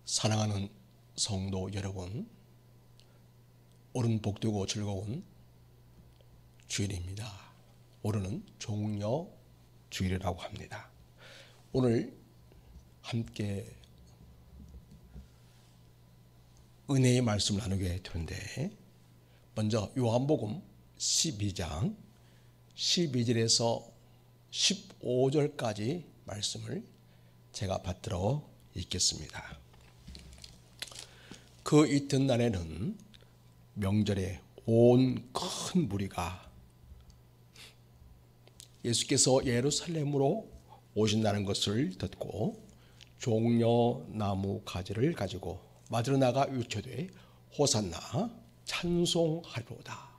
사랑하는 성도 여러분, 오늘은 복되고 즐거운 주일입니다. 오늘은 종려 주일이라고 합니다. 오늘 함께 은혜의 말씀을 나누게 되는데, 먼저 요한복음 12장 12절에서 15절까지 말씀을 제가 받들어 읽겠습니다. 그 이튿날에는 명절에 온 큰 무리가 예수께서 예루살렘으로 오신다는 것을 듣고 종려나무 가지를 가지고 맞으러 나가 외쳐되 호산나 찬송하리로다.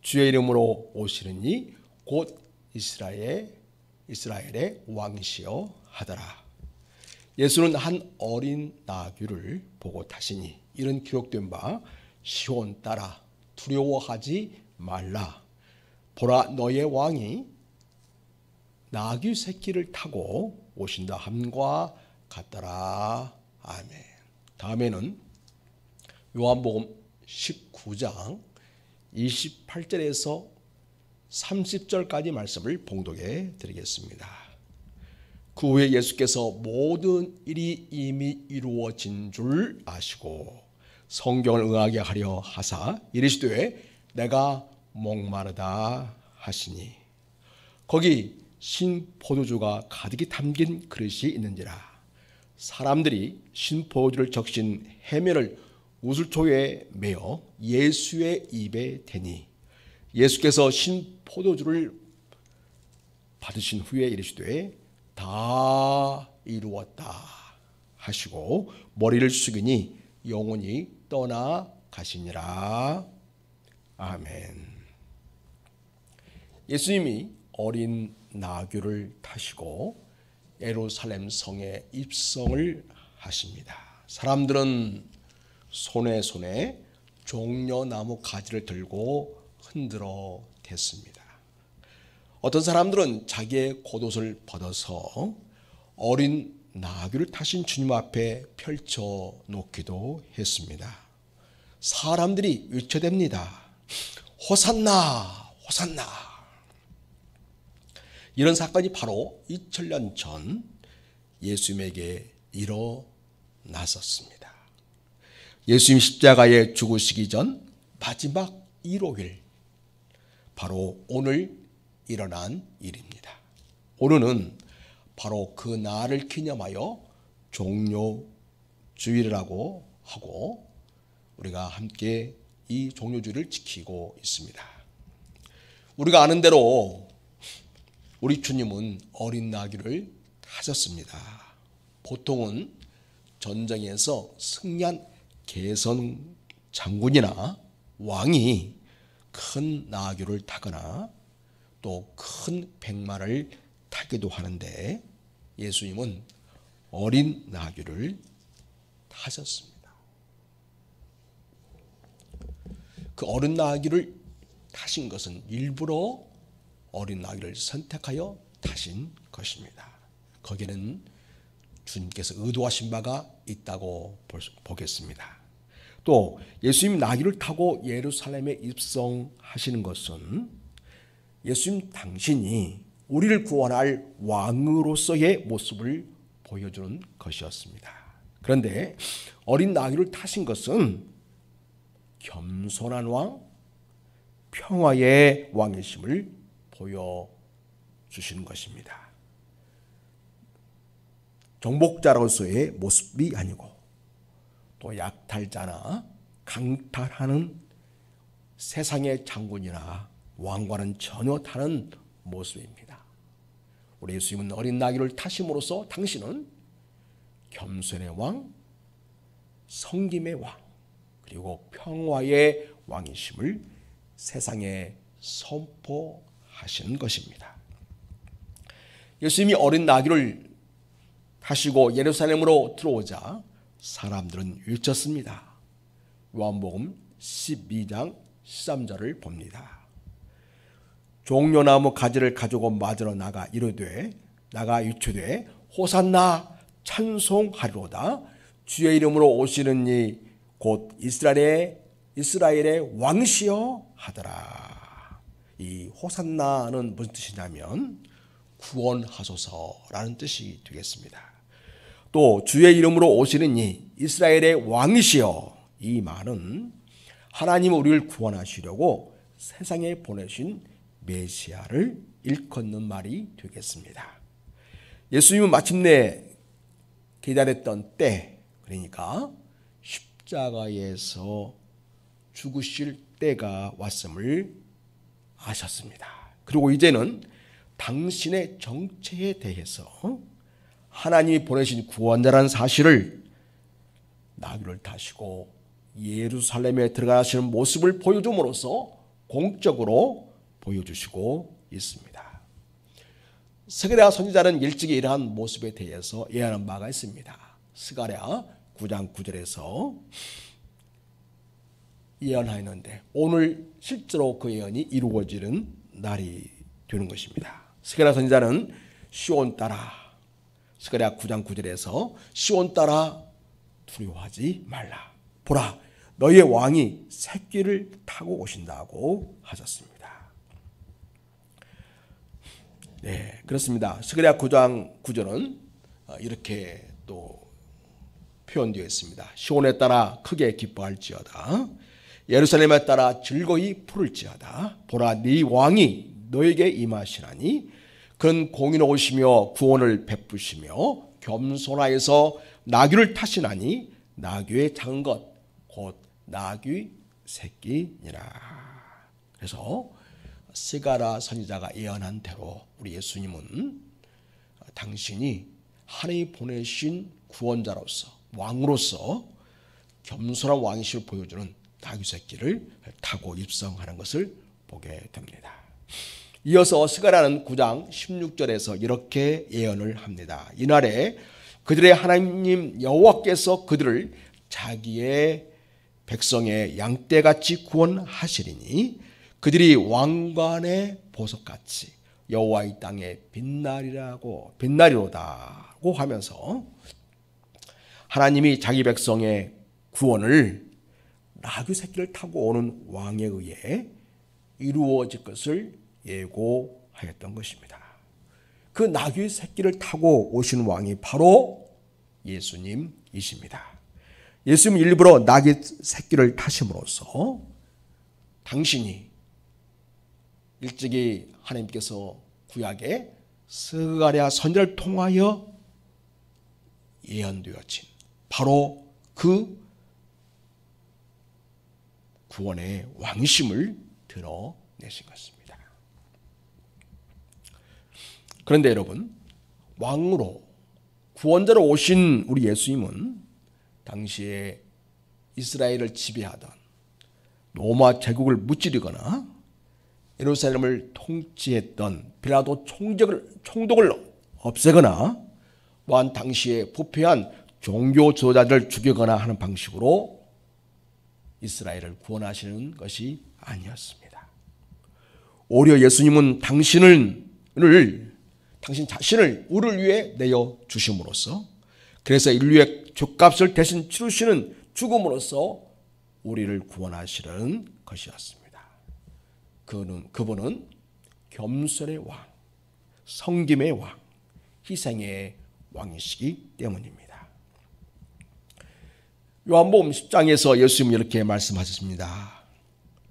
주의 이름으로 오시느니 곧 이스라엘의 왕이시여 하더라. 예수는 한 어린 나귀를 보고 타시니 이런 기록된 바 시온 따라 두려워하지 말라. 보라, 너의 왕이 나귀 새끼를 타고 오신다 함과 같더라. 아멘. 다음에는 요한복음 19장 28절에서 30절까지 말씀을 봉독해 드리겠습니다. 그 후에 예수께서 모든 일이 이미 이루어진 줄 아시고 성경을 응하게 하려 하사 이르시되 내가 목마르다 하시니 거기 신 포도주가 가득히 담긴 그릇이 있는지라. 사람들이 신 포도주를 적신 해면을 우슬초에 메어 예수의 입에 대니 예수께서 신 포도주를 받으신 후에 이르시되 다 이루었다 하시고 머리를 숙이니 영혼이 떠나 가시니라. 아멘. 예수님이 어린 나귀를 타시고 예루살렘 성에 입성을 하십니다. 사람들은 손에 종려나무 가지를 들고 흔들어 댔습니다. 어떤 사람들은 자기의 겉옷을 벗어서 어린 나귀를 타신 주님 앞에 펼쳐 놓기도 했습니다. 사람들이 외쳐댑니다. 호산나, 호산나. 이런 사건이 바로 2000년 전 예수님에게 일어났었습니다. 예수님 십자가에 죽으시기 전 마지막 일요일, 바로 오늘 일어난 일입니다. 오늘은 바로 그 날을 기념하여 종려주일이라고 하고 우리가 함께 이 종려주일을 지키고 있습니다. 우리가 아는 대로 우리 주님은 어린 나귀를 타셨습니다. 보통은 전쟁에서 승리한 개선 장군이나 왕이 큰 나귀를 타거나 또 큰 백마를 타기도 하는데 예수님은 어린 나귀를 타셨습니다. 그 어린 나귀를 타신 것은 일부러 어린 나귀를 선택하여 타신 것입니다. 거기는 주님께서 의도하신 바가 있다고 보겠습니다. 또 예수님이 나귀를 타고 예루살렘에 입성하시는 것은 예수님 당신이 우리를 구원할 왕으로서의 모습을 보여주는 것이었습니다. 그런데 어린 나귀를 타신 것은 겸손한 왕, 평화의 왕이심을 보여주시는 것입니다. 정복자로서의 모습이 아니고 또 약탈자나 강탈하는 세상의 장군이나 왕과는 전혀 다른 모습입니다. 우리 예수님은 어린 나귀를 타심으로써 당신은 겸손의 왕, 섬김의 왕, 그리고 평화의 왕이심을 세상에 선포하시는 것입니다. 예수님이 어린 나귀를 타시고 예루살렘으로 들어오자 사람들은 외쳤습니다. 요한복음 12장 13절을 봅니다. 종려나무 가지를 가지고 맞으러 나가 외치되 호산나 찬송하리로다. 주의 이름으로 오시는 이 곧 이스라엘의 왕이시여 하더라. 이 호산나는 무슨 뜻이냐면 구원하소서라는 뜻이 되겠습니다. 또 주의 이름으로 오시는 이 이스라엘의 왕이시여, 이 말은 하나님 우리를 구원하시려고 세상에 보내신 메시아를 일컫는 말이 되겠습니다. 예수님은 마침내 기다렸던 때, 그러니까 십자가에서 죽으실 때가 왔음을 아셨습니다. 그리고 이제는 당신의 정체에 대해서 하나님이 보내신 구원자라는 사실을 나귀를 타시고 예루살렘에 들어가시는 모습을 보여줌으로써 공적으로 보여주시고 있습니다. 스가랴 선지자는 일찍이 이러한 모습에 대해서 예언한 바가 있습니다. 스가랴 9장 9절에서 예언하였는데 오늘 실제로 그 예언이 이루어지는 날이 되는 것입니다. 스가랴 선지자는 시온 따라, 스가랴 9장 9절에서 시온 따라 두려워하지 말라. 보라, 너희의 왕이 새끼를 타고 오신다고 하셨습니다. 네, 그렇습니다. 스가랴 9장 9절은 이렇게 또 표현되어 있습니다. 시온에 따라 크게 기뻐할지어다. 예루살렘에 따라 즐거이 부를지어다. 보라, 네 왕이 너에게 임하시나니 그는 공의로우시며 구원을 베푸시며 겸손하여서 나귀를 타시나니 나귀의 작은 것 곧 나귀 새끼니라. 그래서 스가랴 선지자가 예언한 대로 우리 예수님은 당신이 하나님이 보내신 구원자로서 왕으로서 겸손한 왕이심을 보여주는 나귀 새끼를 타고 입성하는 것을 보게 됩니다. 이어서 스가랴는 9장 16절에서 이렇게 예언을 합니다. 이날에 그들의 하나님 여호와께서 그들을 자기의 백성의 양떼같이 구원하시리니 그들이 왕관의 보석같이 여호와의 땅에 빛나리로다고 하면서 하나님이 자기 백성의 구원을 나귀 새끼를 타고 오는 왕에 의해 이루어질 것을 예고하였던 것입니다. 그 나귀 새끼를 타고 오신 왕이 바로 예수님이십니다. 예수님 일부러 나귀 새끼를 타심으로써 당신이 일찍이 하나님께서 구약에 스가랴 선지자를 통하여 예언되어진 바로 그 구원의 왕이심을 드러내신 것입니다. 그런데 여러분, 왕으로 구원자로 오신 우리 예수님은 당시에 이스라엘을 지배하던 로마 제국을 무찌르거나 예루살렘을 통치했던 빌라도 총독을 없애거나 또한 당시에 부패한 종교 지도자들을 죽이거나 하는 방식으로 이스라엘을 구원하시는 것이 아니었습니다. 오히려 예수님은 당신 자신을 우리를 위해 내어 주심으로써, 그래서 인류의 죄값을 대신 치르시는 죽음으로써 우리를 구원하시는 것이었습니다. 그분은 겸손의 왕, 성김의 왕, 희생의 왕이시기 때문입니다. 요한복음 10장에서 예수님은 이렇게 말씀하셨습니다.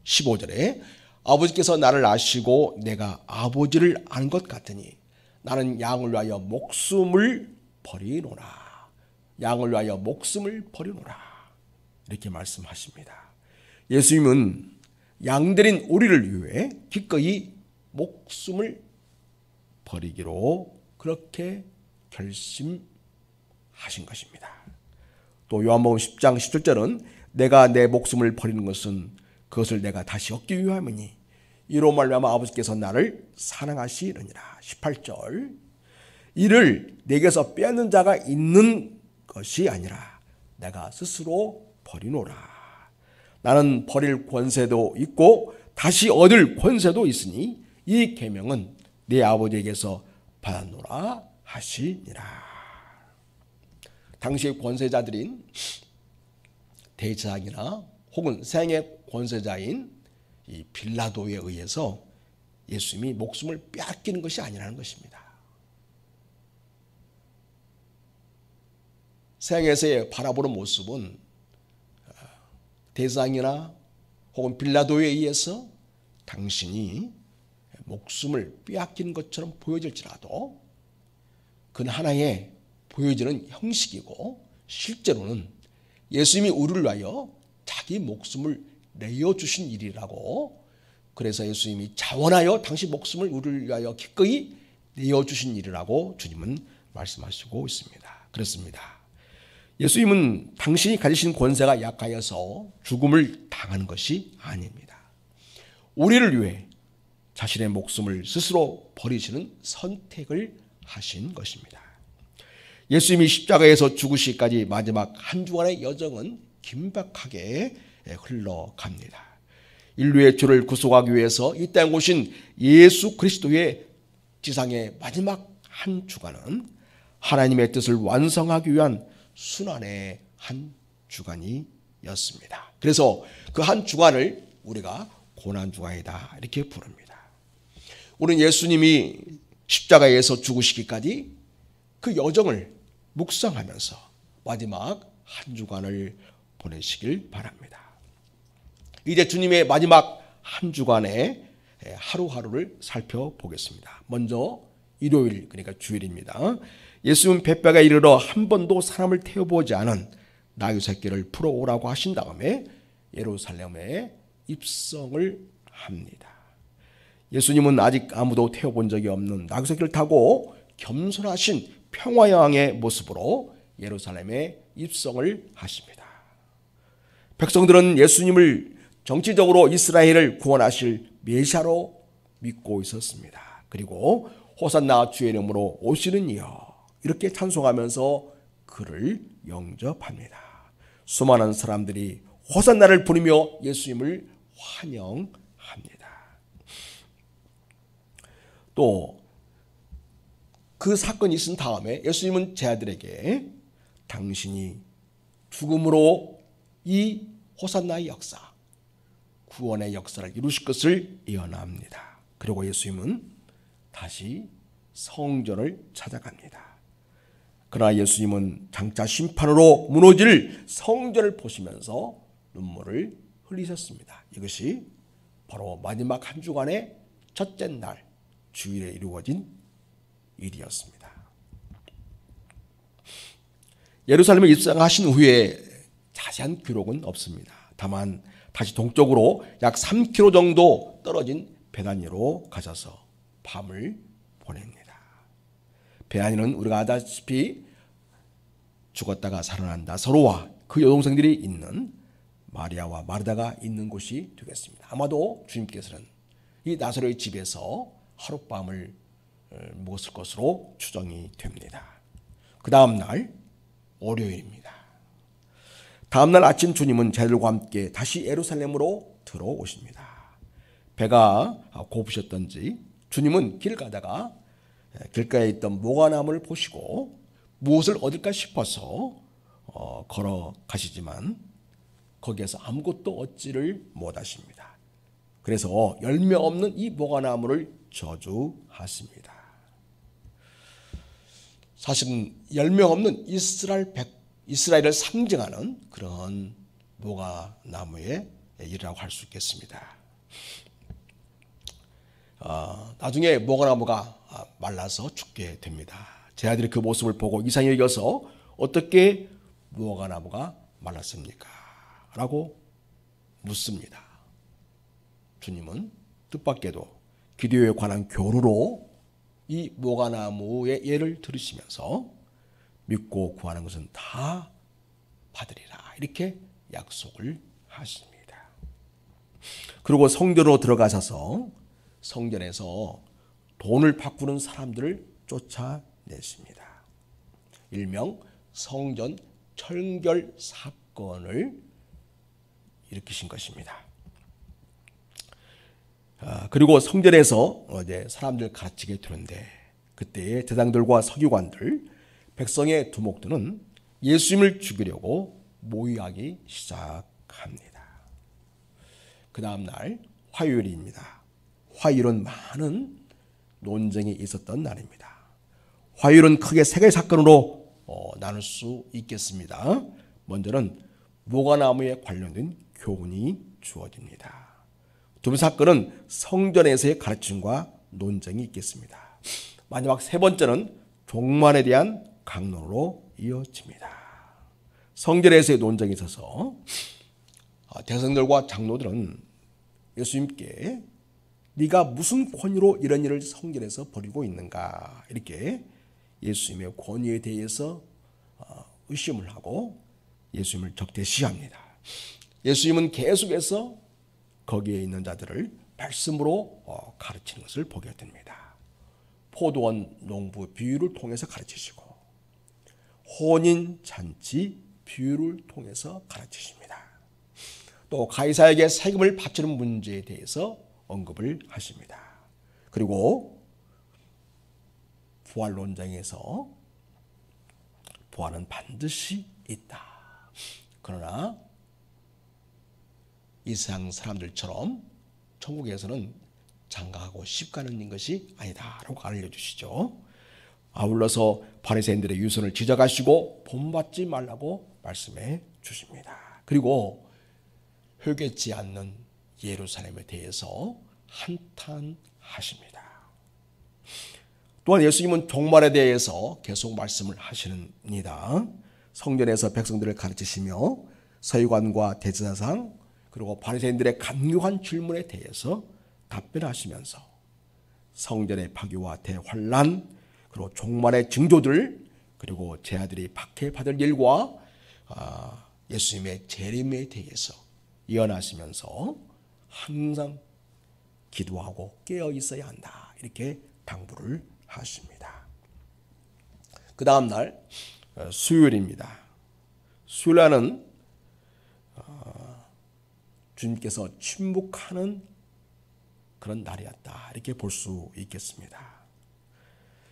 15절에 아버지께서 나를 아시고 내가 아버지를 아는 것 같으니 나는 양을 위하여 목숨을 버리노라. 양을 위하여 목숨을 버리노라. 이렇게 말씀하십니다. 예수님은 양들인 우리를 위해 기꺼이 목숨을 버리기로 그렇게 결심하신 것입니다. 또 요한복음 10장 17절은 내가 내 목숨을 버리는 것은 그것을 내가 다시 얻기 위함이니 이로 말미암아 아버지께서 나를 사랑하시느니라. 18절 이를 내게서 빼앗는 자가 있는 것이 아니라 내가 스스로 버리노라. 나는 버릴 권세도 있고 다시 얻을 권세도 있으니 이 계명은 내 아버지에게서 받았노라 하시니라. 당시의 권세자들인 대제사장이나 혹은 세상의 권세자인 이 빌라도에 의해서 예수님이 목숨을 빼앗기는 것이 아니라는 것입니다. 세상에서의 바라보는 모습은 대제사장이나 혹은 빌라도에 의해서 당신이 목숨을 빼앗기는 것처럼 보여질지라도 그건 하나의 보여지는 형식이고 실제로는 예수님이 우리를 위하여 자기 목숨을 내어주신 일이라고, 그래서 예수님이 자원하여 당신 목숨을 우리를 위하여 기꺼이 내어주신 일이라고 주님은 말씀하시고 있습니다. 그렇습니다. 예수님은 당신이 가지신 권세가 약하여서 죽음을 당하는 것이 아닙니다. 우리를 위해 자신의 목숨을 스스로 버리시는 선택을 하신 것입니다. 예수님이 십자가에서 죽으시기까지 마지막 한 주간의 여정은 긴박하게 흘러갑니다. 인류의 죄를 구속하기 위해서 이 땅에 오신 예수 그리스도의 지상의 마지막 한 주간은 하나님의 뜻을 완성하기 위한 순환의 한 주간이었습니다. 그래서 그 한 주간을 우리가 고난주간이다 이렇게 부릅니다. 우리는 예수님이 십자가에서 죽으시기까지 그 여정을 묵상하면서 마지막 한 주간을 보내시길 바랍니다. 이제 주님의 마지막 한 주간의 하루하루를 살펴보겠습니다. 먼저 일요일, 그러니까 주일입니다. 예수님은 벳배가 이르러 한 번도 사람을 태워보지 않은 나귀 새끼를 풀어오라고 하신 다음에 예루살렘에 입성을 합니다. 예수님은 아직 아무도 태워본 적이 없는 나귀 새끼를 타고 겸손하신 평화의 왕의 모습으로 예루살렘에 입성을 하십니다. 백성들은 예수님을 정치적으로 이스라엘을 구원하실 메시아로 믿고 있었습니다. 그리고 호산나 주의 이름으로 오시는 이여 이렇게 찬송하면서 그를 영접합니다. 수많은 사람들이 호산나를 부르며 예수님을 환영합니다. 또 그 사건이 있은 다음에 예수님은 제 아들에게 당신이 죽음으로 이 호산나의 역사, 구원의 역사를 이루실 것을 예언합니다. 그리고 예수님은 다시 성전을 찾아갑니다. 그러나 예수님은 장차 심판으로 무너질 성전을 보시면서 눈물을 흘리셨습니다. 이것이 바로 마지막 한 주간의 첫째 날 주일에 이루어진 일이었습니다. 예루살렘에 입성하신 후에 자세한 기록은 없습니다. 다만 다시 동쪽으로 약 3km 정도 떨어진 베다니로 가셔서 밤을 보냅니다. 베다니는 우리가 아다시피 죽었다가 살아난 나사로와 그 여동생들이 있는 마리아와 마르다가 있는 곳이 되겠습니다. 아마도 주님께서는 이 나사로의 집에서 하룻밤을 묵었을 것으로 추정이 됩니다. 그 다음 날 월요일입니다. 다음 날 아침 주님은 제자들과 함께 다시 예루살렘으로 들어오십니다. 배가 고프셨던지 주님은 길 가다가 길가에 있던 모과나무를 보시고 무엇을 얻을까 싶어서 걸어가시지만 거기에서 아무것도 얻지를 못하십니다. 그래서 열매 없는 이 모과나무를 저주하십니다. 사실은 열매 없는 이스라엘을 상징하는 그런 모과나무의 일이라고 할 수 있겠습니다. 나중에 모과나무가 말라서 죽게 됩니다. 제 아들이 그 모습을 보고 이상히 여겨서 어떻게 모과나무가 말랐습니까? 라고 묻습니다. 주님은 뜻밖에도 기도에 관한 교류로 이 모과나무의 예를 들으시면서 믿고 구하는 것은 다 받으리라 이렇게 약속을 하십니다. 그리고 성전으로 들어가셔서 성전에서 돈을 바꾸는 사람들을 쫓아내십니다. 일명 성전 철결 사건을 일으키신 것입니다. 그리고 성전에서 이제 사람들 가르치게 되는데 그때의 제장들과 서기관들, 백성의 두목들은 예수님을 죽이려고 모의하기 시작합니다. 그 다음 날 화요일입니다. 화요일은 많은 논쟁이 있었던 날입니다. 화요일은 크게 세 개의 사건으로 나눌 수 있겠습니다. 먼저는 무화과나무에 관련된 교훈이 주어집니다. 두 번째 사건은 성전에서의 가르침과 논쟁이 있겠습니다. 마지막 세 번째는 종말에 대한 강론으로 이어집니다. 성전에서의 논쟁이 있어서 대성들과 장로들은 예수님께 네가 무슨 권위로 이런 일을 성전에서 벌이고 있는가 이렇게 예수님의 권위에 대해서 의심을 하고 예수님을 적대시합니다. 예수님은 계속해서 거기에 있는 자들을 말씀으로 가르치는 것을 보게 됩니다. 포도원 농부 비유를 통해서 가르치시고 혼인 잔치 비유를 통해서 가르치십니다. 또 가이사에게 세금을 바치는 문제에 대해서 언급을 하십니다. 그리고 부활 논쟁에서 부활은 반드시 있다. 그러나 이 세상 사람들처럼 천국에서는 장가하고 십가는 것이 아니다라고 알려주시죠. 아울러서 바리새인들의 유선을 지적하시고 본받지 말라고 말씀해 주십니다. 그리고 회개치 않는 예루살렘에 대해서 한탄하십니다. 또한 예수님은 종말에 대해서 계속 말씀을 하시는니다. 성전에서 백성들을 가르치시며 서기관과 대제사장 그리고 바리새인들의 간교한 질문에 대해서 답변하시면서 성전의 파괴와 대환란 그리고 종말의 징조들 그리고 제 아들이 박해받을 일과 예수님의 재림에 대해서 예언하시면서 항상 기도하고 깨어 있어야 한다 이렇게 당부를 하십니다. 그 다음 날 수요일입니다. 수요일은 주님께서 침묵하는 그런 날이었다 이렇게 볼 수 있겠습니다.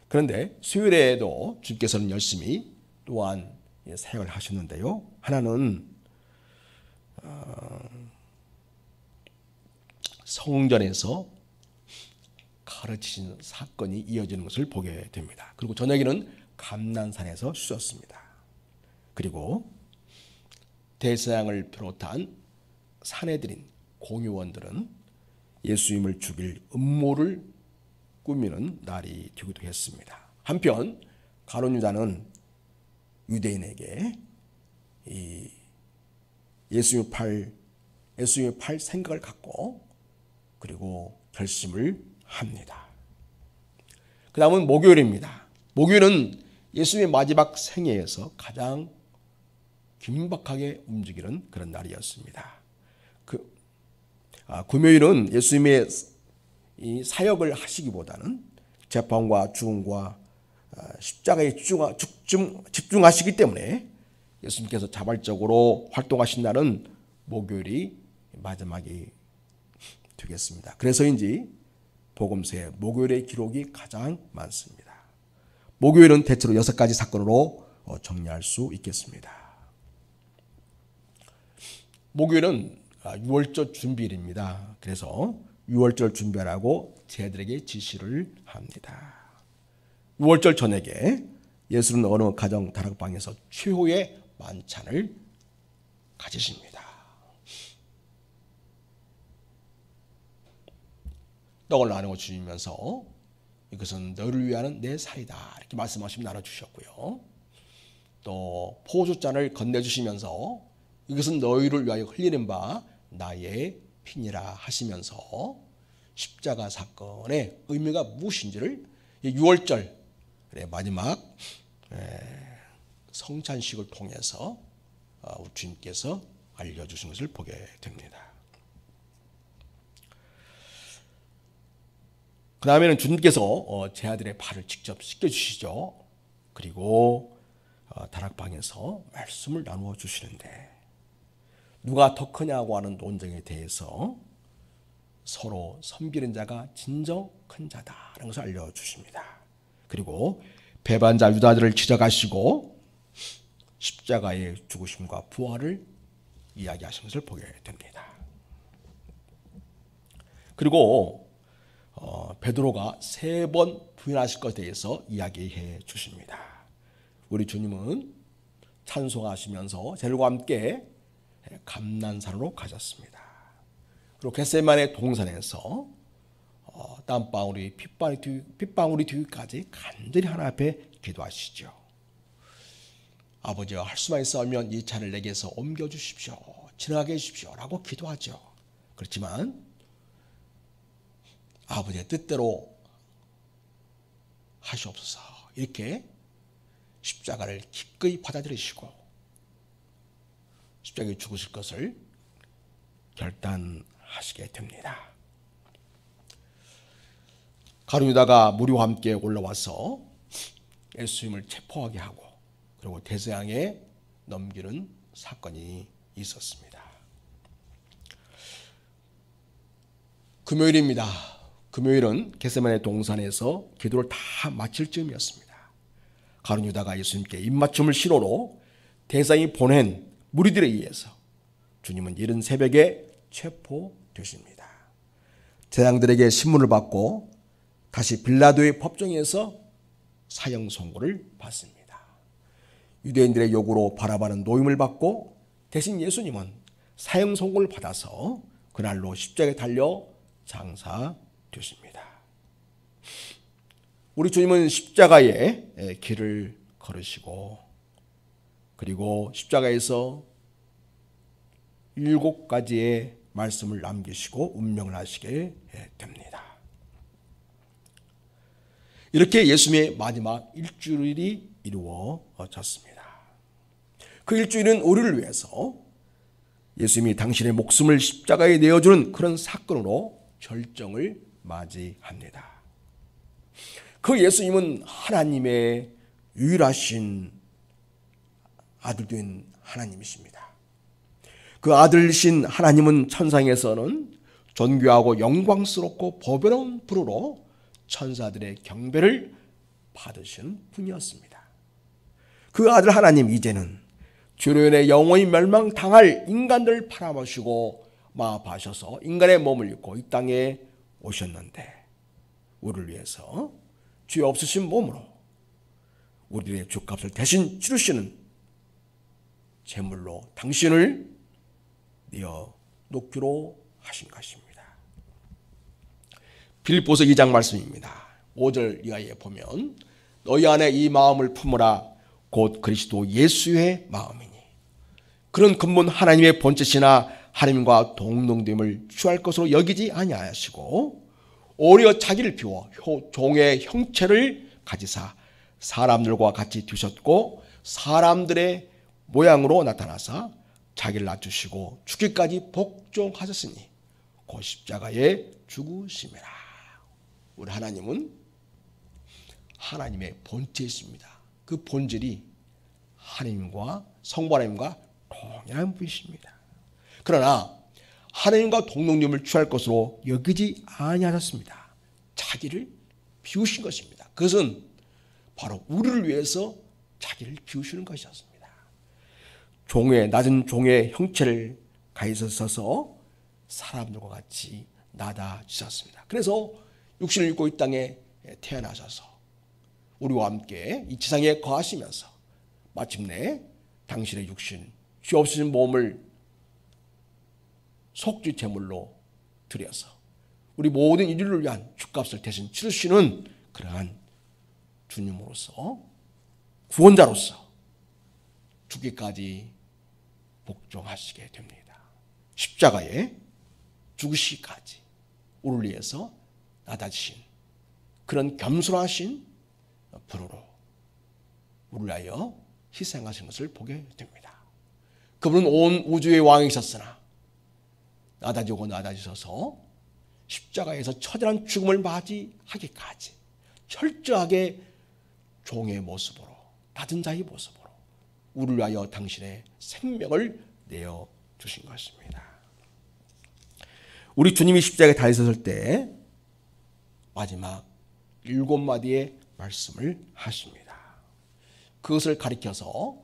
그런데 수요일에도 주님께서는 열심히 또한 사역을 하셨는데요. 하나는 성전에서 가르치신 사건이 이어지는 것을 보게 됩니다. 그리고 저녁에는 감난산에서 쉬었습니다. 그리고 대제사장을 비롯한 사내들인 공의원들은 예수님을 죽일 음모를 꾸미는 날이 되기도 했습니다. 한편 가룟 유다는 유대인에게 이 예수님을 팔 생각을 갖고 그리고 결심을 합니다. 그 다음은 목요일입니다. 목요일은 예수님의 마지막 생애에서 가장 긴박하게 움직이는 그런 날이었습니다. 금요일은 예수님의 이 사역을 하시기보다는 재판과 죽음과 십자가에 집중하시기 때문에 예수님께서 자발적으로 활동하신 날은 목요일이 마지막이 되겠습니다. 그래서인지 복음서에 목요일의 기록이 가장 많습니다. 목요일은 대체로 6가지 사건으로 정리할 수 있겠습니다. 목요일은 유월절 준비일입니다. 그래서 유월절 준비하라고 제자들에게 지시를 합니다. 유월절 저녁에 예수는 어느 가정 다락방에서 최후의 만찬을 가지십니다. 떡을 나누어 주시면서 이것은 너를 위하는 내 살이다 이렇게 말씀하시며 나눠주셨고요. 또 포도주잔을 건네주시면서 이것은 너희를 위하여 흘리는 바 나의 피니라 하시면서 십자가 사건의 의미가 무엇인지를 6월절 마지막 성찬식을 통해서 주님께서 알려주신 것을 보게 됩니다. 그 다음에는 주님께서 제 아들의 발을 직접 씻겨주시죠. 그리고 다락방에서 말씀을 나누어 주시는데 누가 더 크냐고 하는 논쟁에 대해서 서로 섬기는 자가 진정 큰 자다라는 것을 알려주십니다. 그리고 배반자 유다들을 지적하시고 십자가의 죽으심과 부활을 이야기하신 것을 보게 됩니다. 그리고 베드로가 3번 부인하실 것에 대해서 이야기해 주십니다. 우리 주님은 찬송하시면서 제들과 함께 감난산으로 가셨습니다. 그리고 겟세마네 동산에서 땀방울이 핏방울이 되기까지 간절히 하나님 앞에 기도하시죠. 아버지와 할 수만 있으면 이 잔을 내게서 옮겨주십시오. 지나가게 해주십시오. 라고 기도하죠. 그렇지만 아버지의 뜻대로 하시옵소서. 이렇게 십자가를 기꺼이 받아들이시고 십자가에 죽으실 것을 결단하시게 됩니다. 가룟 유다가 무리와 함께 올라와서 예수님을 체포하게 하고 그리고 대서양에 넘기는 사건이 있었습니다. 금요일입니다. 금요일은 겟세마네 동산에서 기도를 다 마칠 즈음이었습니다. 가룟 유다가 예수님께 입맞춤을 시로로 대상이 보낸 무리들에 의해서 주님은 이른 새벽에 체포되십니다. 제장들에게 신문을 받고 다시 빌라도의 법정에서 사형 선고를 받습니다. 유대인들의 요구로 바라바는 노임을 받고 대신 예수님은 사형 선고를 받아서 그날로 십자가에 달려 장사되십니다. 우리 주님은 십자가의 길을 걸으시고 그리고 십자가에서 7가지의 말씀을 남기시고 운명을 하시게 됩니다. 이렇게 예수님의 마지막 일주일이 이루어졌습니다. 그 일주일은 우리를 위해서 예수님이 당신의 목숨을 십자가에 내어주는 그런 사건으로 절정을 맞이합니다. 그 예수님은 하나님의 유일하신 아들된 하나님이십니다. 그 아들이신 하나님은 천상에서는 존귀하고 영광스럽고 보배로운 부르로 천사들의 경배를 받으시는 분이었습니다. 그 아들 하나님 이제는 죄로 인해 영원히 멸망당할 인간들을 팔아마시고 마합하셔서 인간의 몸을 입고 이 땅에 오셨는데 우리를 위해서 죄 없으신 몸으로 우리의 죄값을 대신 치르시는 제물로 당신을 내어 놓기로 하신 것입니다. 빌립보서 2장 말씀입니다. 5절 이하에 보면 너희 안에 이 마음을 품으라 곧 그리스도 예수의 마음이니 그런 근본 하나님의 본체시나 하나님과 동등됨을 취할 것으로 여기지 아니하시고 오히려 자기를 비워 종의 형체를 가지사 사람들과 같이 되셨고 사람들의 모양으로 나타나사 자기를 낮추시고 죽기까지 복종하셨으니 곧 십자가에 죽으심이라. 우리 하나님은 하나님의 본체이십니다. 그 본질이 하나님과 성부 하나님과 동일한 분이십니다. 그러나 하나님과 동등됨을 취할 것으로 여기지 아니하셨습니다. 자기를 비우신 것입니다. 그것은 바로 우리를 위해서 자기를 비우시는 것이었습니다. 낮은 종의 형체를 가지셔서 사람들과 같이 낮아지셨습니다. 그래서 육신을 입고 이 땅에 태어나셔서 우리와 함께 이 지상에 거하시면서 마침내 당신의 육신, 죄 없으신 몸을 속죄 제물로 드려서 우리 모든 인류를 위한 죄값을 대신 치르시는 그러한 주님으로서 구원자로서 죽기까지 복종하시게 됩니다. 십자가에 죽으시기까지 우리를 위해서 낮아지신 그런 겸손하신 분으로 우리를 위하여 희생하신 것을 보게 됩니다. 그분은 온 우주의 왕이셨으나 낮아지고 낮아지셔서 십자가에서 처절한 죽음을 맞이하기까지 철저하게 종의 모습으로 낮은 자의 모습으로 우리를 위하여 당신의 생명을 내어주신 것입니다. 우리 주님이 십자가에 달리셨을 때 마지막 7마디의 말씀을 하십니다. 그것을 가리켜서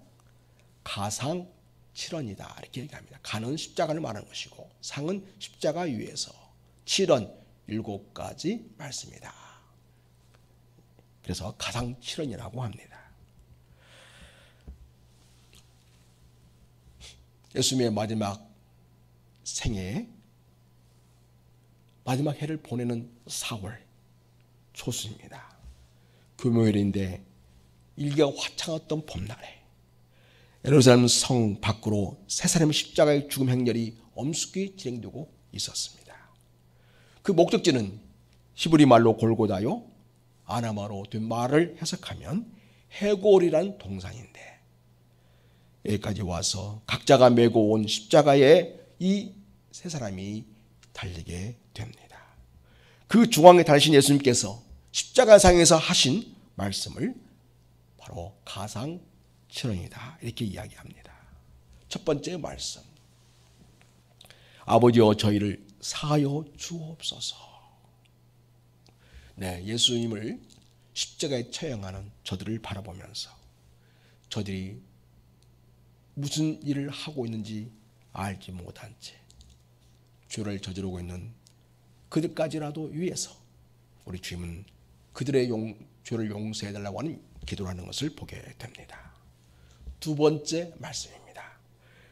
가상 7원이다 이렇게 얘기합니다. 가는 십자가를 말하는 것이고 상은 십자가 위에서 7원 7가지 말씀이다. 그래서 가상 7원이라고 합니다. 예수님의 마지막 생애 마지막 해를 보내는 4월 초순입니다. 금요일인데 일기가 화창했던 봄날에 예루살렘 성 밖으로 세 사람의 십자가의 죽음 행렬이 엄숙히 진행되고 있었습니다. 그 목적지는 히브리 말로 골고다요, 아람어로 된 말을 해석하면 해골이란 동산인데 여기까지 와서 각자가 메고 온 십자가에 이 세 사람이 달리게 됩니다. 그 중앙에 달리신 예수님께서 십자가상에서 하신 말씀을 바로 가상 7원이다 이렇게 이야기합니다. 첫 번째 말씀, 아버지여 저희를 사하여 주옵소서. 네, 예수님을 십자가에 처형하는 저들을 바라보면서 저들이 무슨 일을 하고 있는지 알지 못한 채 죄를 저지르고 있는 그들까지라도 위해서 우리 주님은 그들의 죄를 용서해달라고 하는 기도를 하는 것을 보게 됩니다. 두 번째 말씀입니다.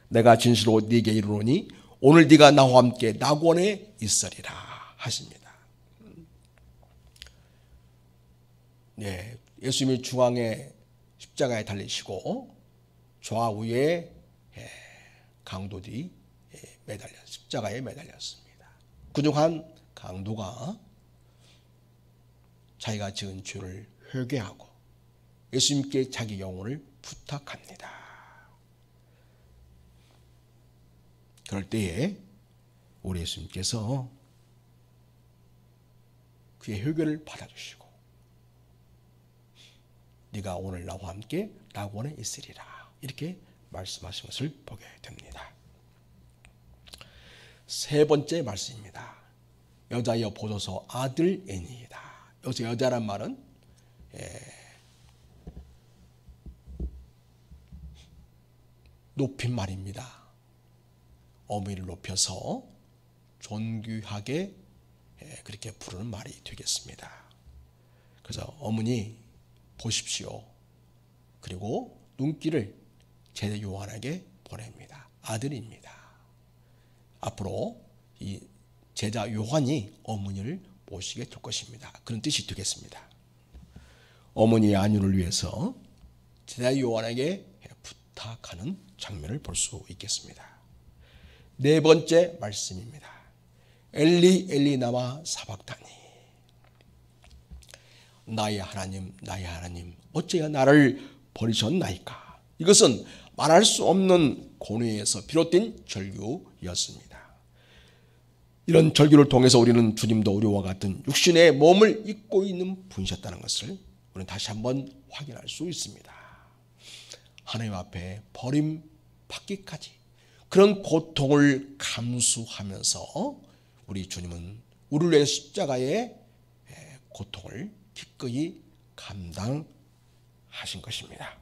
내가 진실로 네게 이르노니 오늘 네가 나와 함께 낙원에 있으리라 하십니다. 네, 예수님이 중앙에 십자가에 달리시고 좌우에 강도들이 십자가에 매달렸습니다. 그중 한 강도가 자기가 지은 죄를 회개하고 예수님께 자기 영혼을 부탁합니다. 그럴 때에 우리 예수님께서 그의 회개를 받아주시고 네가 오늘 나와 함께 낙원에 있으리라 이렇게 말씀하신 것을 보게 됩니다. 세 번째 말씀입니다. 여자여 보소서 아들애니이다. 여기서 여자란 말은 높인 말입니다. 어미를 높여서 존귀하게 그렇게 부르는 말이 되겠습니다. 그래서 어머니 보십시오. 그리고 눈길을 제자 요한에게 보냅니다. 아들입니다. 앞으로 이 제자 요한이 어머니를 모시게 될 것입니다. 그런 뜻이 되겠습니다. 어머니의 안위를 위해서 제자 요한에게 부탁하는 장면을 볼 수 있겠습니다. 네 번째 말씀입니다. 엘리 엘리 나마 사박다니. 나의 하나님 어찌하여 나를 버리셨나이까. 이것은 말할 수 없는 고뇌에서 비롯된 절규였습니다. 이런 절규를 통해서 우리는 주님도 우리와 같은 육신의 몸을 입고 있는 분이셨다는 것을 우리는 다시 한번 확인할 수 있습니다. 하나님 앞에 버림받기까지 그런 고통을 감수하면서 우리 주님은 우리를 위해 십자가의 고통을 기꺼이 감당하신 것입니다.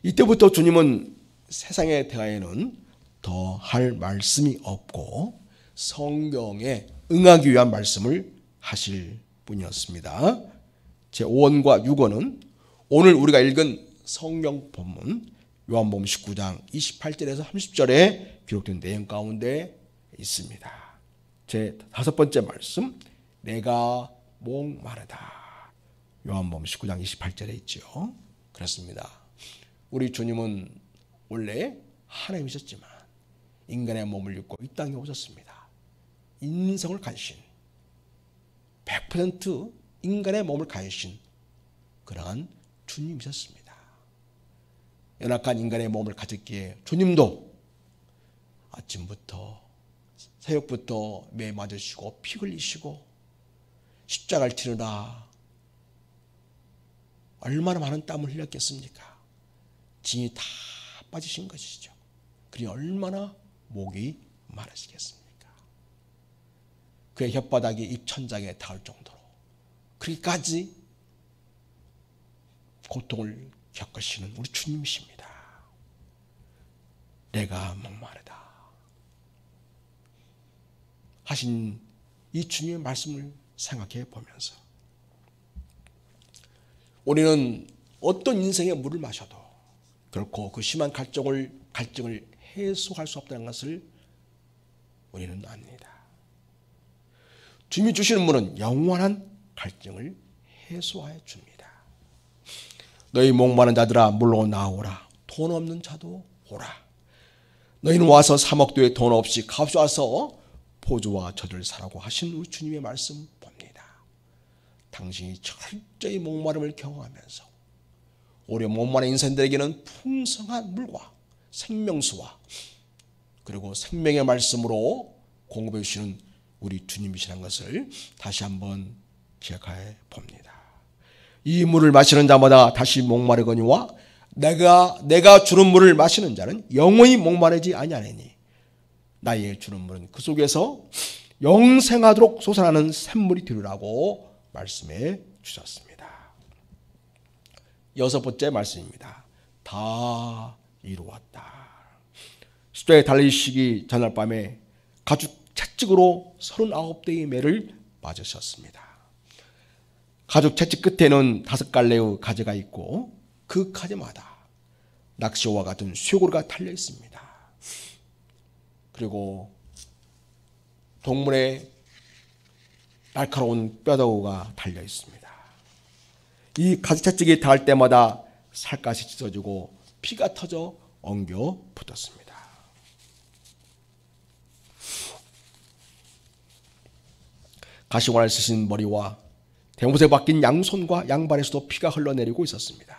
이때부터 주님은 세상에 대하여는 더 할 말씀이 없고 성경에 응하기 위한 말씀을 하실 분이었습니다. 제5원과 6원은 오늘 우리가 읽은 성경 본문 요한복음 19장 28절에서 30절에 기록된 내용 가운데 있습니다. 제 다섯 번째 말씀, 내가 목마르다. 요한복음 19장 28절에 있죠. 그렇습니다. 우리 주님은 원래 하나님이셨지만 인간의 몸을 입고 이 땅에 오셨습니다. 인성을 가지신 100% 인간의 몸을 가지신 그러한 주님이셨습니다. 연약한 인간의 몸을 가졌기에 주님도 아침부터 새벽부터 매 맞으시고 피 흘리시고 십자가를 치르라 얼마나 많은 땀을 흘렸겠습니까? 진이 다 빠지신 것이죠. 그러니 얼마나 목이 마르시겠습니까? 그의 혓바닥이 입천장에 닿을 정도로 그렇게까지 고통을 겪으시는 우리 주님이십니다. 내가 목마르다 하신 이 주님의 말씀을 생각해 보면서 우리는 어떤 인생의 물을 마셔도 결코 그 심한 갈증을 해소할 수 없다는 것을 우리는 압니다. 주님이 주시는 물은 영원한 갈증을 해소하여 줍니다. 너희 목마른 자들아 물로 나오라. 돈 없는 자도 오라. 너희는 와서 사먹도에 돈 없이 값이 와서 포도와 젖을 사라고 하신 우리 주님의 말씀 봅니다. 당신이 철저히 목마름을 경험하면서 우리 목마른 인생들에게는 풍성한 물과 생명수와 그리고 생명의 말씀으로 공급해 주시는 우리 주님이시라는 것을 다시 한번 기억해 봅니다. 이 물을 마시는 자마다 다시 목마르거니와 내가 주는 물을 마시는 자는 영원히 목마르지 아니하리니 나의 주는 물은 그 속에서 영생하도록 솟아나는 샘물이 되리라고 말씀해 주셨습니다. 여섯 번째 말씀입니다. 다 이루었다. 십자가에 달리시기 전날 밤에 가죽 채찍으로 39대의 매를 맞으셨습니다. 가죽 채찍 끝에는 5갈래의 가지가 있고 그 가지마다 낚시와 같은 쇠고리가 달려 있습니다. 그리고 동물의 날카로운 뼈다구가 달려 있습니다. 이 가죽채찍이 닿을 때마다 살갗이 찢어지고 피가 터져 엉겨 붙었습니다. 가시관을 쓰신 머리와 대못에 박힌 양손과 양발에서도 피가 흘러내리고 있었습니다.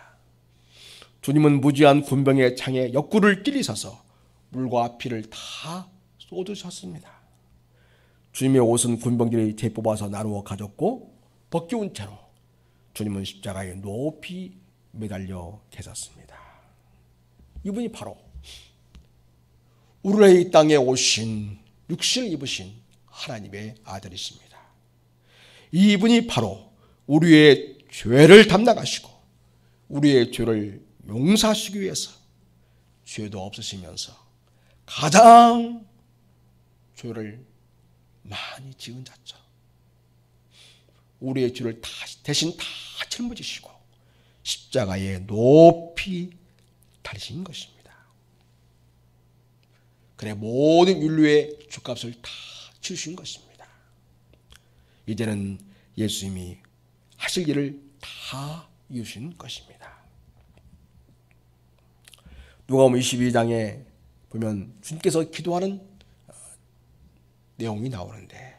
주님은 무지한 군병의 창에 옆구리를 찔리셔서 물과 피를 다 쏟으셨습니다. 주님의 옷은 군병들이 재뽑아서 나누어 가졌고 벗겨온 채로 주님은 십자가에 높이 매달려 계셨습니다. 이분이 바로 우리의 이 땅에 오신 육신을 입으신 하나님의 아들이십니다. 이분이 바로 우리의 죄를 담당하시고 우리의 죄를 용서하시기 위해서 죄도 없으시면서 가장 죄를 많이 지은 자죠. 우리의 죄를 대신 다 짊어지시고 십자가에 높이 달리신 것입니다. 그래 모든 인류의 죄값을 다 치르신 것입니다. 이제는 예수님이 하실 일을 다 이루신 것입니다. 누가복음 22장에 보면 주님께서 기도하는 내용이 나오는데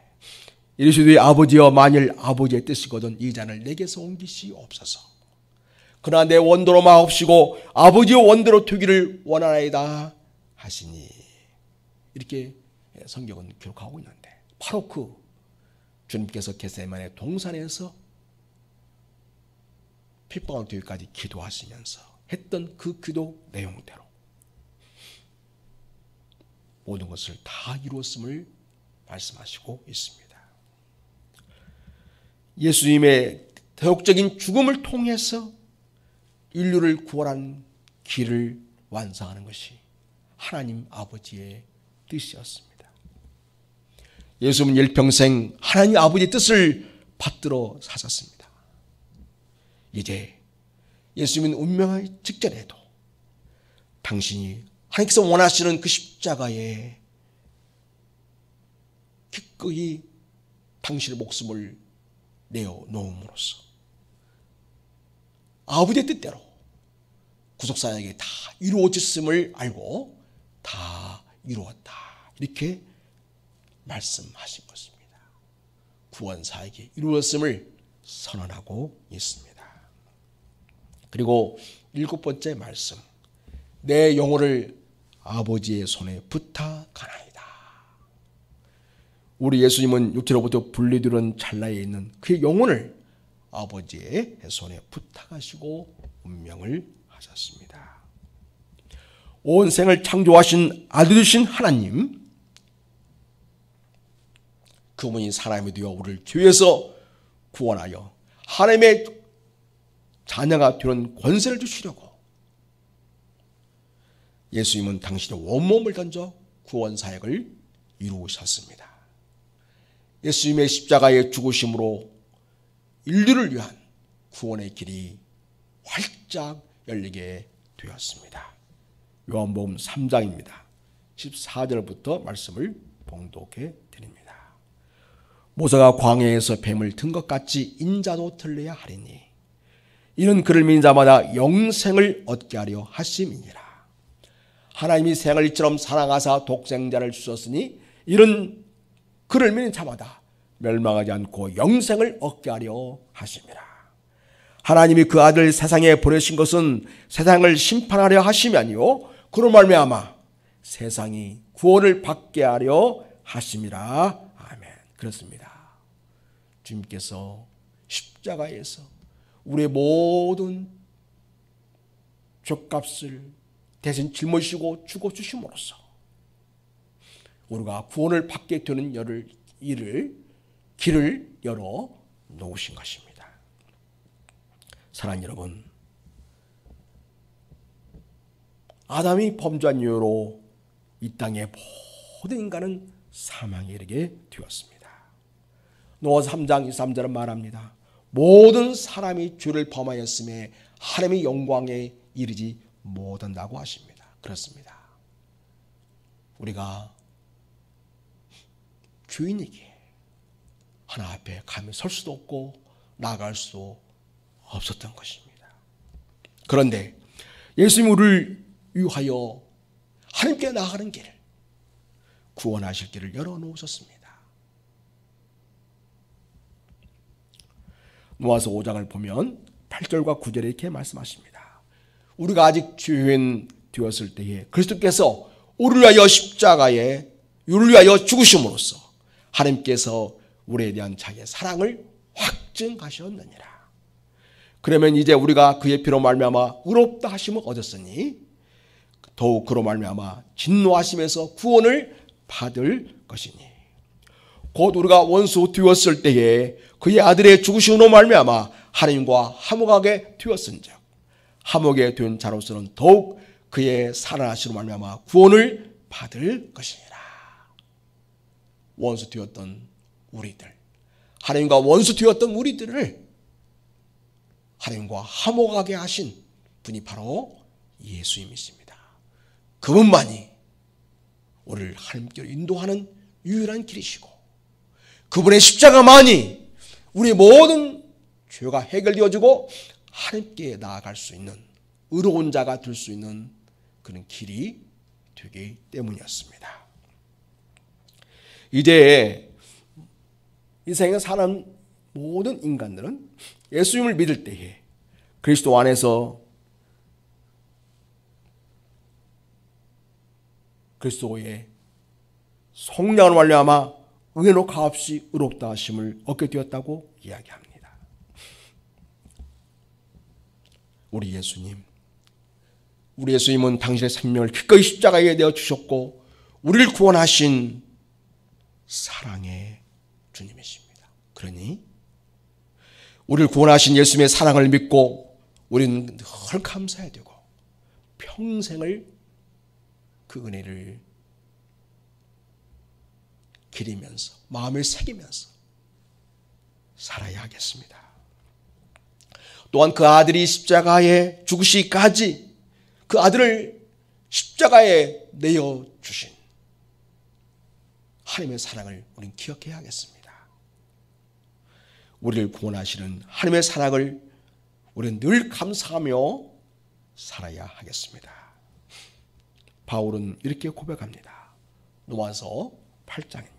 이르시되 아버지여 만일 아버지의 뜻이거든 이 잔을 내게서 옮기시옵소서. 그러나 내 원대로 마옵시고 아버지의 원대로 되기를 원하나이다 하시니 이렇게 성경은 기록하고 있는데 바로 그 주님께서 겟세마네 동산에서 핍박을 되기까지 기도하시면서 했던 그 기도 내용대로 모든 것을 다 이루었음을 말씀하시고 있습니다. 예수님의 대역적인 죽음을 통해서 인류를 구원한 길을 완성하는 것이 하나님 아버지의 뜻이었습니다. 예수님은 일평생 하나님 아버지의 뜻을 받들어 사셨습니다. 이제 예수님은 운명의 직전에도 당신이 하나님께서 원하시는 그 십자가에 기꺼이 당신의 목숨을 내어 놓음으로써 아버지의 뜻대로 구속사역이 다 이루어졌음을 알고 다 이루었다 이렇게 말씀하신 것입니다. 구원사역이 이루어졌음을 선언하고 있습니다. 그리고 7번째 말씀 내 영혼을 아버지의 손에 부탁하나이다. 우리 예수님은 육체로부터 분리되는 찰나에 있는 그의 영혼을 아버지의 손에 부탁하시고 운명을 하셨습니다. 온 생을 창조하신 아들이신 하나님 그분이 사람이 되어 우리를 죄에서 구원하여 하나님의 자녀가 되는 권세를 주시려고 예수님은 당신의 온몸을 던져 구원 사역을 이루셨습니다. 예수님의 십자가의 죽으심으로 인류를 위한 구원의 길이 활짝 열리게 되었습니다. 요한복음 3장입니다. 14절부터 말씀을 봉독해 드립니다. 모세가 광야에서 뱀을 든 것 같이 인자도 들려야 하리니 이는 그를 믿는 자마다 영생을 얻게 하려 하심이니라. 하나님이 생을 이처럼 사랑하사 독생자를 주셨으니 이는 그를 믿는 자마다 멸망하지 않고 영생을 얻게 하려 하심이라. 하나님이 그 아들 세상에 보내신 것은 세상을 심판하려 하심이 아니요 그로 말미암아 세상이 구원을 받게 하려 하심이라. 아멘. 그렇습니다. 주님께서 십자가에서 우리의 모든 죄값을 대신 짊어지시고 죽어주심으로써 우리가 구원을 받게 되는 길을 열어 놓으신 것입니다. 사랑하는 여러분, 아담이 범죄한 이유로 이 땅의 모든 인간은 사망에 이르게 되었습니다. 노아서 3장 23절은 말합니다. 모든 사람이 죄를 범하였음에 하나님의 영광에 이르지 못한다고 하십니다. 그렇습니다. 우리가 주인에게 하나 앞에 감히 설 수도 없고 나아갈 수도 없었던 것입니다. 그런데 예수님이 우리를 위하여 하나님께 나아가는 길, 구원하실 길을 열어놓으셨습니다. 노아서 5장을 보면 8절과 9절에 이렇게 말씀하십니다. 우리가 아직 죄인 되었을 때에 그리스도께서 우리를 위하여 십자가에 우리를 위하여 죽으심으로써 하나님께서 우리에 대한 자기의 사랑을 확증하셨느니라. 그러면 이제 우리가 그의 피로 말미암아 의롭다 하심을 얻었으니 더욱 그로 말미암아 진노하심에서 구원을 받을 것이니 곧 우리가 원수 되었을 때에 그의 아들의 죽으심으로 말미암아 하나님과 화목하게 되었은즉 화목에 된 자로서는 더욱 그의 살아나심으로 말미암아 구원을 받을 것이니라. 원수 되었던 우리들, 하나님과 원수 되었던 우리들을 하나님과 화목하게 하신 분이 바로 예수님이십니다. 그분만이 우리를 하나님께로 인도하는 유일한 길이시고 그분의 십자가만이 우리의 모든 죄가 해결되어지고 하나님께 나아갈 수 있는 의로운 자가 될 수 있는 그런 길이 되기 때문이었습니다. 이제 이 세상에 사는 모든 인간들은 예수님을 믿을 때에 그리스도 안에서 그리스도의 속량을 말미암아 의로 값없이 의롭다 하심을 얻게 되었다고 이야기합니다. 우리 예수님은 당신의 생명을 기꺼이 십자가에 내어 주셨고 우리를 구원하신 사랑의 주님이십니다. 그러니 우리를 구원하신 예수님의 사랑을 믿고 우리는 늘 감사해야 되고 평생을 그 은혜를 기리면서 마음을 새기면서 살아야 하겠습니다. 또한 그 아들이 십자가에 죽으시기까지 그 아들을 십자가에 내어주신 하나님의 사랑을 우리는 기억해야 하겠습니다. 우리를 구원하시는 하나님의 사랑을 우리는 늘 감사하며 살아야 하겠습니다. 바울은 이렇게 고백합니다. 로마서 8장입니다.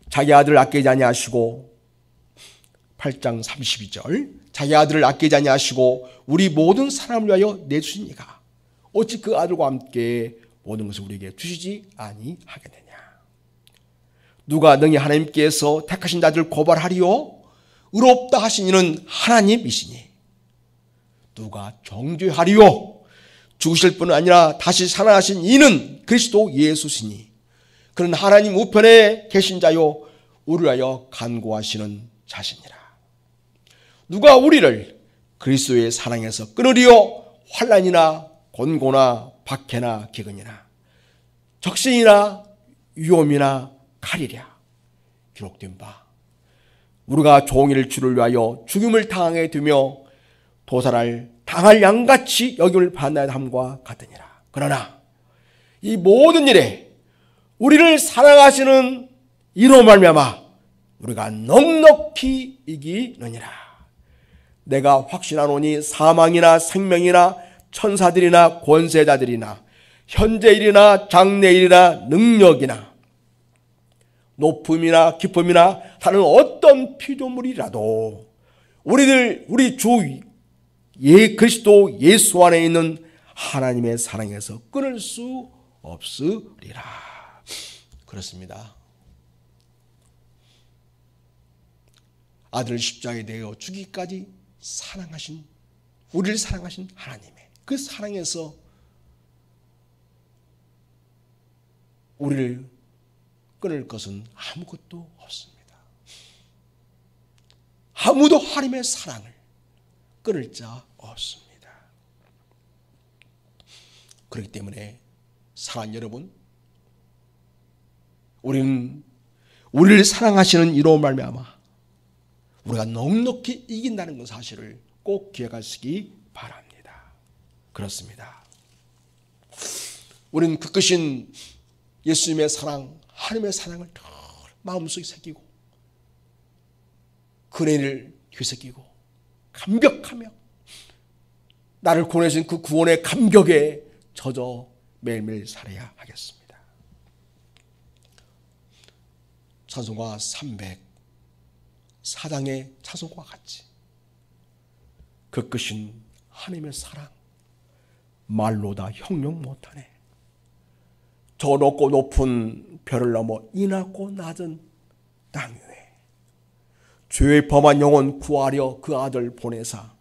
자기 아들을 아끼지 아니하시고 8장 32절 자기 아들을 아끼지 아니하시고 우리 모든 사람을 위하여 내주시니가 어찌 그 아들과 함께 모든 것을 우리에게 주시지 아니하겠느냐. 누가 능히 하나님께서 택하신 자들을 고발하리요 의롭다 하신 이는 하나님이시니 누가 정죄하리요 죽으실 뿐 아니라 다시 살아나신 이는 그리스도 예수시니 그는 하나님 우편에 계신 자요 우리를 하여 간구하시는 자시니라. 누가 우리를 그리스도의 사랑에서 끊으리요 환난이나 곤고나 박해나 기근이나 적신이나 위험이나 가리랴 기록된 바 우리가 종일 주를 위하여 죽임을 당하게 되며 도살을 당할 양같이 여김을 받아야 함과 같으니라. 그러나 이 모든 일에 우리를 사랑하시는 이로 말미암아 우리가 넉넉히 이기느니라. 내가 확신하노니 사망이나 생명이나 천사들이나 권세자들이나 현재일이나 장래일이나 능력이나 높음이나 깊음이나 다른 어떤 피조물이라도 우리 주 그리스도 예수 안에 있는 하나님의 사랑에서 끊을 수 없으리라. 그렇습니다. 아들을 십자가에 대어 주기까지 사랑하신 우리를 사랑하신 하나님의 그 사랑에서 우리를 끊을 것은 아무것도 없습니다. 아무도 하나님의 사랑을 끊을 자 없습니다. 그렇기 때문에 사랑하는 여러분, 우리는 우리를 사랑하시는 이로 말미암아 우리가 넉넉히 이긴다는 그 사실을 꼭 기억하시기 바랍니다. 그렇습니다. 우리는 그 크신 예수님의 사랑, 하나님의 사랑을 늘 마음속에 새기고 그 은혜를 되새기고 감격하며 나를 구원해주신 그 구원의 감격에 젖어 매일매일 살아야 하겠습니다. 찬송가 304장의 찬송과 같이 그 크신 하나님의 사랑 말로 다 형용 못하네. 저 높고 높은 별을 넘어 이 낮고 낮은 땅 위에 죄의 범한 영혼 구하려 그 아들 보내사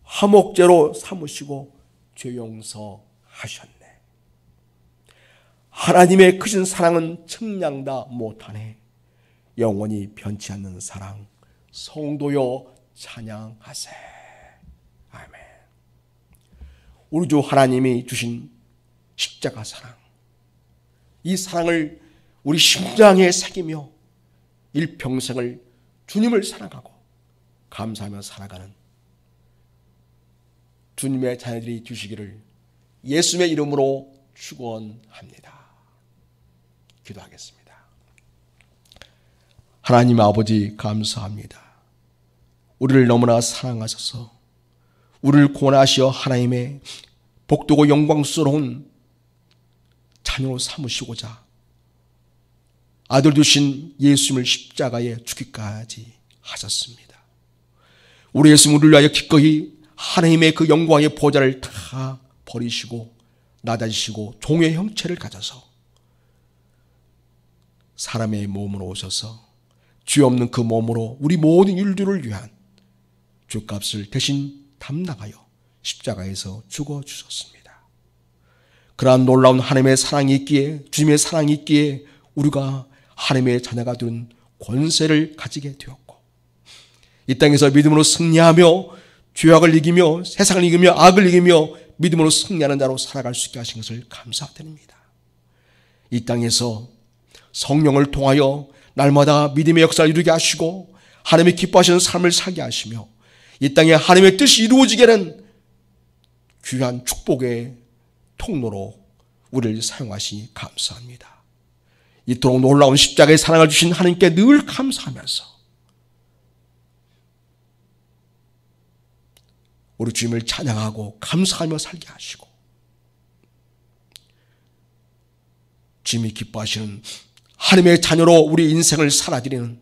화목제로 삼으시고 죄 용서하셨네. 하나님의 크신 사랑은 측량다 못하네. 영원히 변치 않는 사랑 성도여 찬양하세. 아멘. 우리 주 하나님이 주신 십자가 사랑, 이 사랑을 우리 심장에 새기며 일평생을 주님을 사랑하고 감사하며 살아가는 주님의 자녀들이 되시기를 예수님의 이름으로 축원합니다. 기도하겠습니다. 하나님 아버지 감사합니다. 우리를 너무나 사랑하셔서 우리를 구원하시어 하나님의 복되고 영광스러운 자녀로 삼으시고자 아들 주신 예수님을 십자가에 죽기까지 하셨습니다. 우리 예수님 우리를 위하여 기꺼이 하나님의 그 영광의 보좌를 다 버리시고 낮아지시고 종의 형체를 가져서 사람의 몸으로 오셔서 죄 없는 그 몸으로 우리 모든 인류를 위한 죄값을 대신 담당하여 십자가에서 죽어주셨습니다. 그러한 놀라운 하나님의 사랑이 있기에, 주님의 사랑이 있기에 우리가 하나님의 자녀가 되는 권세를 가지게 되었고, 이 땅에서 믿음으로 승리하며 죄악을 이기며 세상을 이기며 악을 이기며 믿음으로 승리하는 자로 살아갈 수 있게 하신 것을 감사드립니다. 이 땅에서 성령을 통하여 날마다 믿음의 역사를 이루게 하시고 하나님의 기뻐하시는 삶을 살게 하시며 이 땅에 하나님의 뜻이 이루어지게 하는 귀한 축복의 통로로 우리를 사용하시니 감사합니다. 이토록 놀라운 십자가의 사랑을 주신 하나님께 늘 감사하면서 우리 주님을 찬양하고 감사하며 살게 하시고 주님이 기뻐하시는 하나님의 자녀로 우리 인생을 살아드리는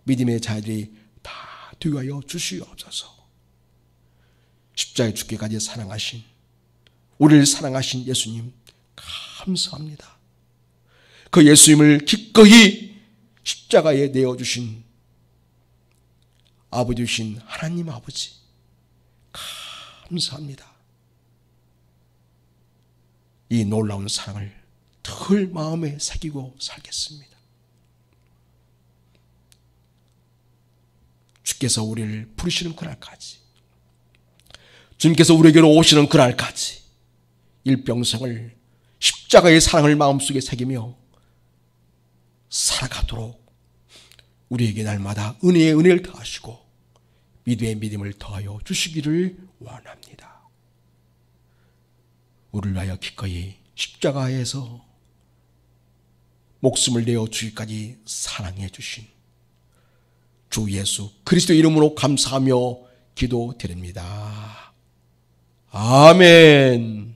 믿음의 자녀들이 다 되게 하여 주시옵소서. 십자가에 죽기까지 사랑하신 우리를 사랑하신 예수님 감사합니다. 그 예수님을 기꺼이 십자가에 내어주신 아버지 주신 하나님 아버지 감사합니다. 이 놀라운 사랑을 늘 마음에 새기고 살겠습니다. 주께서 우리를 부르시는 그날까지, 주님께서 우리에게로 오시는 그날까지 일평생을 십자가의 사랑을 마음속에 새기며 살아가도록 우리에게 날마다 은혜의 은혜를 더하시고 믿음의 믿음을 더하여 주시기를 원합니다. 우리를 위하여 기꺼이 십자가에서 목숨을 내어 주기까지 사랑해 주신 주 예수 그리스도 이름으로 감사하며 기도드립니다. 아멘.